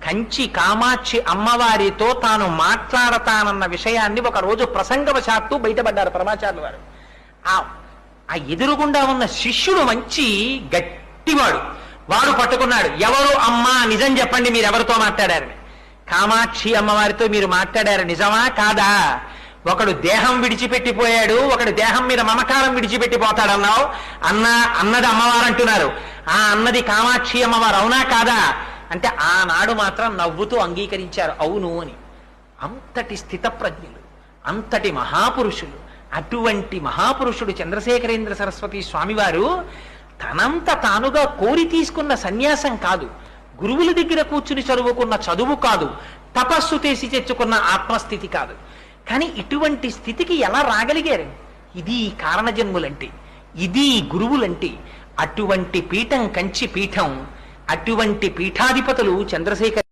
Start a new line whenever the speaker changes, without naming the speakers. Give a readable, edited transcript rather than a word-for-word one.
కంచి కామాక్షి అమ్మవారితో తాను మాట్లాడతానన్న విషయాన్ని ఒక రోజు ప్రసంగవశాత్తు బయటపడ్డారు పరమాచార్యులు వారు. ఆ ఎదురుగుండా ఉన్న శిష్యుడు మంచి గట్టివాడు. వాడు పట్టుకున్నాడు, ఎవరు అమ్మా నిజం చెప్పండి, మీరు ఎవరితో మాట్లాడారని. కామాక్షి అమ్మవారితో మీరు మాట్లాడారు, నిజమా కాదా? ఒకడు దేహం విడిచిపెట్టిపోయాడు, ఒకడు దేహం మీద మమకారం విడిచిపెట్టిపోతాడన్నావు. అన్నది అమ్మవారు అంటున్నారు. ఆ అన్నది కామాక్షి అమ్మవారు, అవునా కాదా అంటే ఆనాడు మాత్రం నవ్వుతూ అంగీకరించారు అవును అని. అంతటి స్థితప్రజ్ఞులు, అంతటి మహాపురుషులు. అటువంటి మహాపురుషుడు చంద్రశేఖరేంద్ర సరస్వతి స్వామివారు తనంత తానుగా కోరి తీసుకున్న సన్యాసం కాదు, గురువుల దగ్గర కూర్చుని చదువుకున్న చదువు కాదు, తపస్సు చేసి తెచ్చుకున్న ఆత్మస్థితి కాదు. కానీ ఇటువంటి స్థితికి ఎలా రాగలిగారు? ఇది కారణజన్ములంటే, ఇది గురువులంటే. అటువంటి పీఠం కంచి పీఠం, అటువంటి పీఠాధిపతులు చంద్రశేఖర్